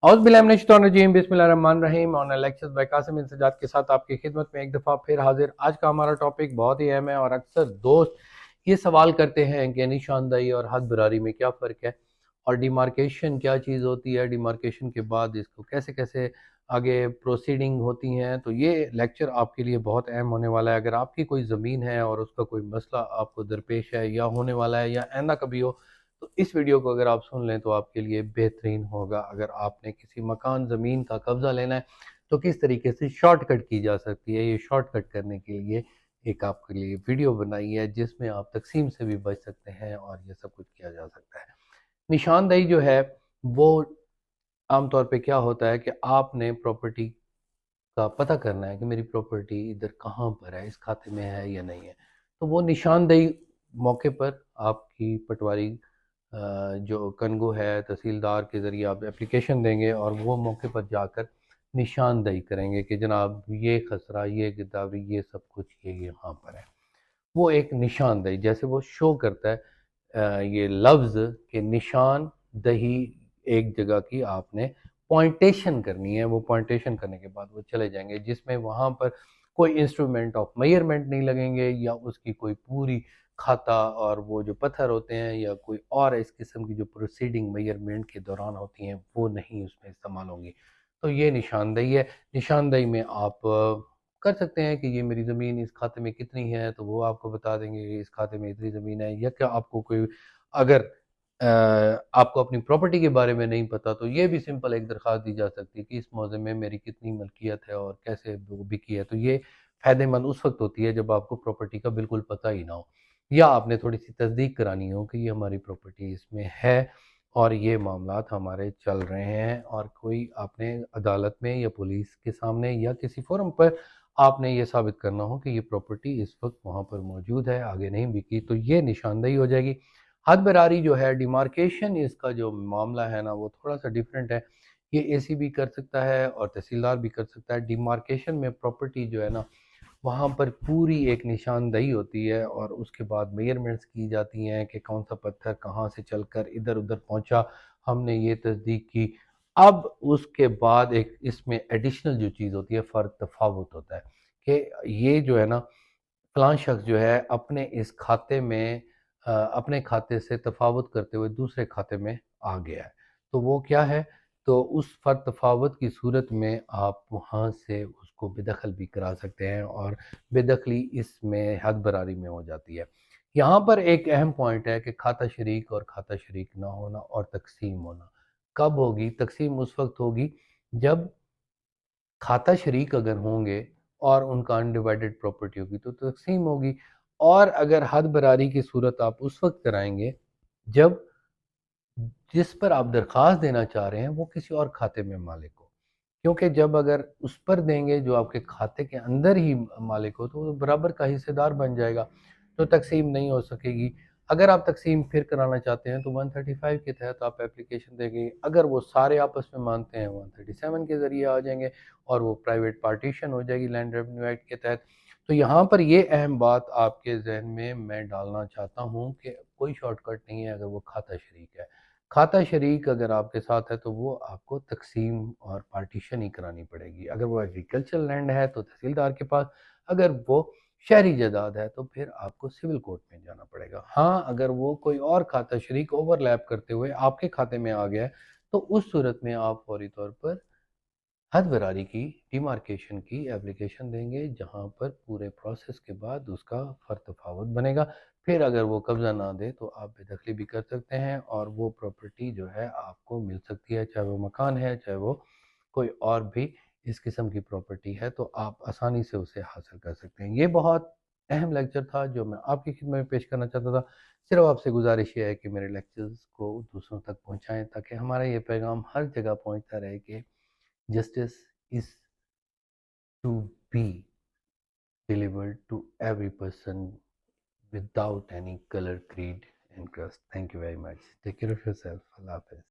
औज़ुबिल्लाहिमिनश्शैतानिर्रजीम बिस्मिल्लाहिर्रहमानिर्रहीम on lectures bye Qasim इंसजाद के साथ आपकी खिदमत में एक दफ़ा फिर हाजिर। आज का हमारा टॉपिक बहुत ही अहम है और अक्सर दोस्त ये सवाल करते हैं कि निशानदही और हद बरारी में क्या फ़र्क है और डिमार्केशन क्या चीज़ होती है, डिमार्केशन के बाद इसको कैसे कैसे आगे प्रोसीडिंग होती हैं। तो ये लेक्चर आपके लिए बहुत अहम होने वाला है। अगर आपकी कोई ज़मीन है और उसका कोई मसला आपको दरपेश है या होने वाला है या आइंदा कभी हो, तो इस वीडियो को अगर आप सुन लें तो आपके लिए बेहतरीन होगा। अगर आपने किसी मकान ज़मीन का कब्ज़ा लेना है तो किस तरीके से शॉर्टकट की जा सकती है, ये शॉर्टकट करने के लिए एक आपके लिए वीडियो बनाई है जिसमें आप तकसीम से भी बच सकते हैं और ये सब कुछ किया जा सकता है। निशानदही जो है वो आम तौर पे क्या होता है कि आपने प्रॉपर्टी का पता करना है कि मेरी प्रॉपर्टी इधर कहाँ पर है, इस खाते में है या नहीं है। तो वो निशानदही मौके पर आपकी पटवारी जो कनगो है तहसीलदार के ज़रिए आप एप्लीकेशन देंगे और वो मौके पर जाकर निशानदही करेंगे कि जनाब ये खसरा, ये गिरदावरी, ये सब कुछ ये यहाँ पर है। वो एक निशानदही जैसे वो शो करता है ये लफ्ज़ के निशान दही एक जगह की आपने पॉइंटेशन करनी है। वो पॉइंटेशन करने के बाद वो चले जाएंगे जिसमें वहाँ पर कोई इंस्ट्रूमेंट ऑफ मेजरमेंट नहीं लगेंगे या उसकी कोई पूरी खाता और वो जो पत्थर होते हैं या कोई और इस किस्म की जो प्रोसीडिंग मेजरमेंट के दौरान होती हैं वो नहीं उसमें इस्तेमाल होंगी। तो ये निशानदही है। निशानदही में आप कर सकते हैं कि ये मेरी ज़मीन इस खाते में कितनी है, तो वो आपको बता देंगे कि इस खाते में इतनी ज़मीन है। या क्या आपको कोई अगर आपको अपनी प्रॉपर्टी के बारे में नहीं पता तो ये भी सिंपल एक दरख्वास्त दी जा सकती है कि इस मौज़े में मेरी कितनी मलकियत है और कैसे वो बिकी है। तो ये फ़ायदेमंद उस वक्त होती है जब आपको प्रॉपर्टी का बिल्कुल पता ही ना हो या आपने थोड़ी सी तस्दीक करानी हो कि ये हमारी प्रॉपर्टी इसमें है और ये मामलात हमारे चल रहे हैं और कोई आपने अदालत में या पुलिस के सामने या किसी फोरम पर आपने ये साबित करना हो कि ये प्रॉपर्टी इस वक्त वहाँ पर मौजूद है, आगे नहीं बिकी, तो ये निशानदही हो जाएगी। हद बरारी जो है डिमार्केशन, इसका जो मामला है ना वो थोड़ा सा डिफरेंट है। ये एसी भी कर सकता है और तहसीलदार भी कर सकता है। डिमार्केशन में प्रॉपर्टी जो है ना वहाँ पर पूरी एक निशानदही होती है और उसके बाद मेजरमेंट्स की जाती हैं कि कौन सा पत्थर कहाँ से चलकर इधर उधर पहुँचा, हमने ये तस्दीक की। अब उसके बाद एक इसमें एडिशनल जो चीज़ होती है फ़र्क तफावत होता है कि ये जो है ना फलां शख्स जो है अपने इस खाते में अपने खाते से तफावत करते हुए दूसरे खाते में आ गया है। तो वो क्या है? तो उस फ़र्क तफावत की सूरत में आप वहाँ से उसको बेदखल भी करा सकते हैं और बेदखली इसमें हद बरारी में हो जाती है। यहाँ पर एक अहम पॉइंट है कि खाता शरीक और खाता शरीक ना होना और तक़सीम होना। कब होगी? तक़सीम उस वक़्त होगी जब खाता शरीक अगर होंगे और उनका अनडिवाइडेड प्रॉपर्टी होगी तो तक़सीम होगी। और अगर हद बरारी की सूरत आप उस वक्त कराएंगे जब जिस पर आप दरख्वास्त देना चाह रहे हैं वो किसी और खाते में मालिक हो। क्योंकि जब अगर उस पर देंगे जो आपके खाते के अंदर ही मालिक हो तो वो बराबर का हिस्सेदार बन जाएगा, तो तकसीम नहीं हो सकेगी। अगर आप तकसीम फिर कराना चाहते हैं तो 135 के तहत आप एप्लीकेशन देंगे। अगर वो सारे आपस में मानते हैं 137 के ज़रिए आ जाएंगे और वो प्राइवेट पार्टीशन हो जाएगी लैंड रेवेन्यू एक्ट के तहत। तो यहाँ पर ये अहम बात आपके जहन में मैं डालना चाहता हूँ कि कोई शॉर्टकट नहीं है अगर वो खाता शरीक है। खाता शरीक अगर आपके साथ है तो वो आपको तकसीम और पार्टीशन ही करानी पड़ेगी। अगर वो एग्रीकल्चर लैंड है तो तहसीलदार के पास, अगर वो शहरी जायदाद है तो फिर आपको सिविल कोर्ट में जाना पड़ेगा। हाँ, अगर वो कोई और खाता शरीक ओवरलैप करते हुए आपके खाते में आ गया है तो उस सूरत में आप फौरी तौर पर हद बरारी की डिमार्केशन की एप्लीकेशन देंगे जहां पर पूरे प्रोसेस के बाद उसका फ़र्क-तफ़ावत बनेगा। फिर अगर वो कब्ज़ा ना दे तो आप बेदखली भी कर सकते हैं और वो प्रॉपर्टी जो है आपको मिल सकती है, चाहे वो मकान है, चाहे वो कोई और भी इस किस्म की प्रॉपर्टी है, तो आप आसानी से उसे हासिल कर सकते हैं। ये बहुत अहम लेक्चर था जो मैं आपकी खिदमत में पेश करना चाहता था। सिर्फ आपसे गुजारिश ये है कि मेरे लेक्चर्स को दूसरों तक पहुँचाएँ ताकि हमारा ये पैगाम हर जगह पहुँचता रहे कि justice is to be delivered to every person without any color, creed, and caste. Thank you very much. Take care of yourself. Allah Hafiz.